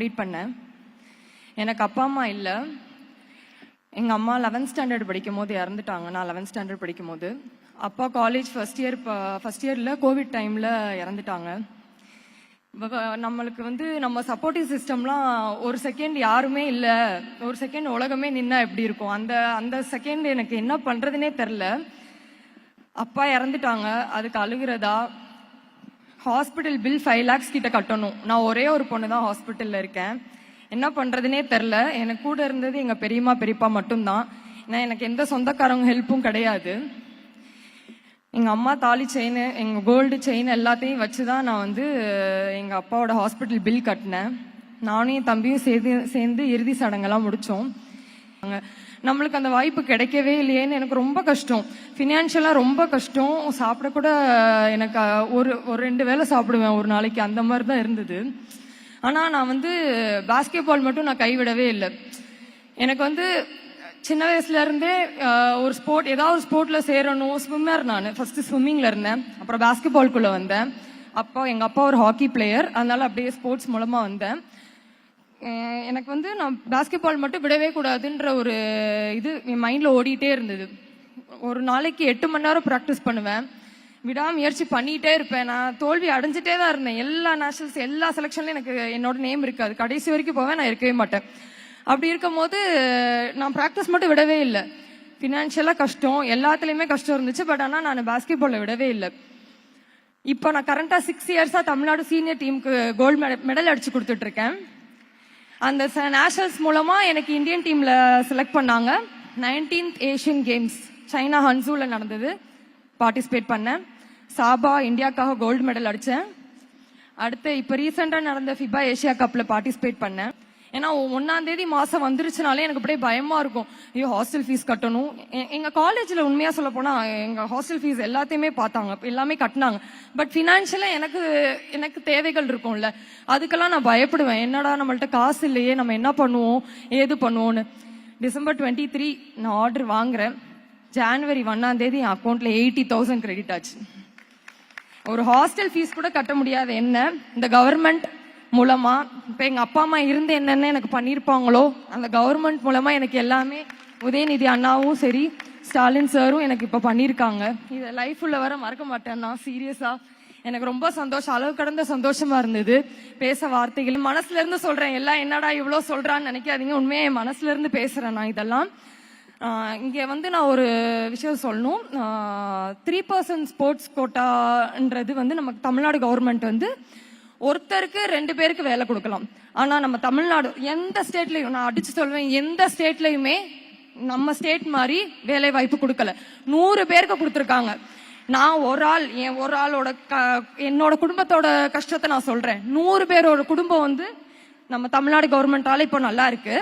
Complete பண்ணேன். எனக்கு அப்பா அம்மா இல்லை. எங்கள் அம்மா 11th ஸ்டாண்டர்ட் படிக்கும் போது இறந்துட்டாங்க. நான் 11th ஸ்டாண்டர்ட் படிக்கும் போது. அப்பா காலேஜ் ஃபர்ஸ்ட் இயரில் கோவிட் டைமில் இறந்துட்டாங்க. நம்மளுக்கு நம்ம சப்போர்ட்டிவ் சிஸ்டம்லாம் ஒரு செகண்ட் யாருமே இல்லை, ஒரு செகண்ட் உலகமே நின்னா எப்படி இருக்கும், அந்த செகண்ட் எனக்கு என்ன பண்ணுறதுனே தெரில. அப்பா இறந்துட்டாங்க, அதுக்கு அழுகிறதா, ஹாஸ்பிட்டல் பில் 5 lakhs கிட்ட கட்டணும். நான் ஒரே ஒரு பொண்ணு தான் ஹாஸ்பிட்டலில் இருக்கேன். என்ன பண்ணுறதுனே தெரில. எனக்கு கூட இருந்தது எங்கள் பெரியம்மா பெரியப்பா மட்டும்தான். ஏன்னா எனக்கு எந்த சொந்தக்காரங்க ஹெல்ப்பும் கிடையாது. எங்கள் அம்மா தாலி செயின், எங்கள் கோல்டு செயின் எல்லாத்தையும் வச்சு தான் நான் எங்கள் அப்பாவோட ஹாஸ்பிட்டல் பில் கட்டினேன். நானும் என் தம்பியும் சேர்ந்து இறுதி சடங்கெல்லாம் முடித்தோம். நம்மளுக்கு அந்த வாய்ப்பு கிடைக்கவே இல்லையேன்னு எனக்கு ரொம்ப கஷ்டம். ஃபினான்ஷியலாக ரொம்ப கஷ்டம். சாப்பிடக்கூட எனக்கு ஒரு 2 வேளை சாப்பிடுவேன் ஒரு நாளைக்கு, அந்த மாதிரி தான் இருந்தது. ஆனால் நான் பாஸ்கெட் பால் மட்டும் நான் கைவிடவே இல்லை. எனக்கு சின்ன வயசுல இருந்தே ஒரு ஸ்போர்ட், ஏதாவது ஒரு ஸ்போர்ட்ல சேரணும். ஸ்விம்மர். நான் ஃபர்ஸ்ட் ஸ்விம்மிங்ல இருந்தேன், அப்புறம் பாஸ்கெட் பால்குள்ள வந்தேன். எங்க அப்பா ஒரு ஹாக்கி பிளேயர், அதனால அப்படியே ஸ்போர்ட்ஸ் மூலமா வந்தேன். எனக்கு நான் பாஸ்கெட் பால் மட்டும் விடவே கூடாதுன்ற ஒரு இது என் மைண்ட்ல ஓடிட்டே இருந்தது. ஒரு நாளைக்கு 8 மணி நேரம் ப்ராக்டிஸ் பண்ணுவேன், விடாமுயற்சி பண்ணிட்டே இருப்பேன். நான் தோல்வி அடைஞ்சிட்டே தான் இருந்தேன். எல்லா நேஷனல்ஸ், எல்லா செலெக்ஷன்லயும் எனக்கு என்னோட நேம் இருக்காது. கடைசி வரைக்கும் போவேன், நான் இருக்கவே மாட்டேன். அப்படி இருக்கும் போது நான் ப்ராக்டிஸ் மட்டும் விடவே இல்லை. ஃபினான்ஷியலா கஷ்டம், எல்லாத்துலயுமே கஷ்டம் இருந்துச்சு. பட் ஆனால் நான் பாஸ்கெட் பால்ல விடவே இல்லை. இப்போ நான் கரண்டா 6 இயர்ஸா தமிழ்நாடு சீனியர் டீமுக்கு கோல்டு மெடல் அடிச்சு கொடுத்துட்டு இருக்கேன். அந்த நேஷனல்ஸ் மூலமா எனக்கு இந்தியன் டீம்ல செலக்ட் பண்ணாங்க. 19th ஏஷியன் கேம்ஸ் சைனா ஹன்சூல நடந்தது, பார்ட்டிசிபேட் பண்ணேன். சாபா இந்தியாக்காக கோல்டு மெடல் அடிச்சேன். அடுத்து இப்போ ரீசெண்டா நடந்த ஃபிபா ஏஷியா கப்ல பார்ட்டிசிபேட் பண்ணேன். ஏன்னா 1ஆம் தேதி மாசம் வந்துருச்சுனாலே எனக்கு அப்படியே பயமா இருக்கும். ஐயோ, ஹாஸ்டல் ஃபீஸ் கட்டணும். எங்க காலேஜ்ல உண்மையா சொல்ல போனா எங்க ஹாஸ்டல் ஃபீஸ் எல்லாத்தையுமே பார்த்தாங்க, எல்லாமே கட்டினாங்க. பட் ஃபினான்ஷியலா எனக்கு தேவைகள் இருக்கும்ல, அதுக்கெல்லாம் நான் பயப்படுவேன். என்னடா நம்மள்ட்ட காசு இல்லையே, நம்ம என்ன பண்ணுவோம் ஏது பண்ணுவோம்னு. டிசம்பர் 23 நான் ஆர்டர் வாங்குறேன். ஜனவரி 1ஆம் தேதி என் அக்கௌண்ட்ல 80,000 கிரெடிட் ஆச்சு. ஒரு ஹாஸ்டல் ஃபீஸ் கூட கட்ட முடியாத என்ன இந்த கவர்மெண்ட் மூலமா, இப்ப எங்க அப்பா அம்மா இருந்து என்னென்ன எனக்கு பண்ணிருப்பாங்களோ அந்த கவர்மெண்ட் மூலமா எனக்கு எல்லாமே உதயநிதி அண்ணாவும் சரி, ஸ்டாலின் சாரும் எனக்கு இப்ப பண்ணிருக்காங்க. இதை லைஃப்ல வர மறக்க மாட்டேன் நான். சீரியஸா எனக்கு ரொம்ப சந்தோஷம், அளவு கடந்த சந்தோஷமா இருந்தது. பேச வார்த்தைகள் மனசுல இருந்து சொல்றேன். எல்லாம் என்னடா இவ்வளவு சொல்றான்னு நினைக்காதீங்க, உண்மையே என் மனசுல இருந்து பேசுறேன் நான் இதெல்லாம். இங்க நான் ஒரு விஷயம் சொல்லணும். 3% ஸ்போர்ட்ஸ் கோட்டான்றது நமக்கு தமிழ்நாடு கவர்மெண்ட் ஒருத்தருக்கு 2 பேருக்கு வேலை கொடுக்கலாம். ஆனா நம்ம தமிழ்நாடு எந்த ஸ்டேட்லயும், நான் அடிச்சு சொல்வேன், எந்த ஸ்டேட்லயுமே நம்ம ஸ்டேட் மாதிரி வேலை வாய்ப்பு கொடுக்கல. 100 பேருக்கு கொடுத்துருக்காங்க. நான் ஒரு ஆளோட என்னோட குடும்பத்தோட கஷ்டத்தை நான் சொல்றேன். 100 பேரோட குடும்பம் நம்ம தமிழ்நாடு கவர்மெண்டால இப்போ நல்லா இருக்கு.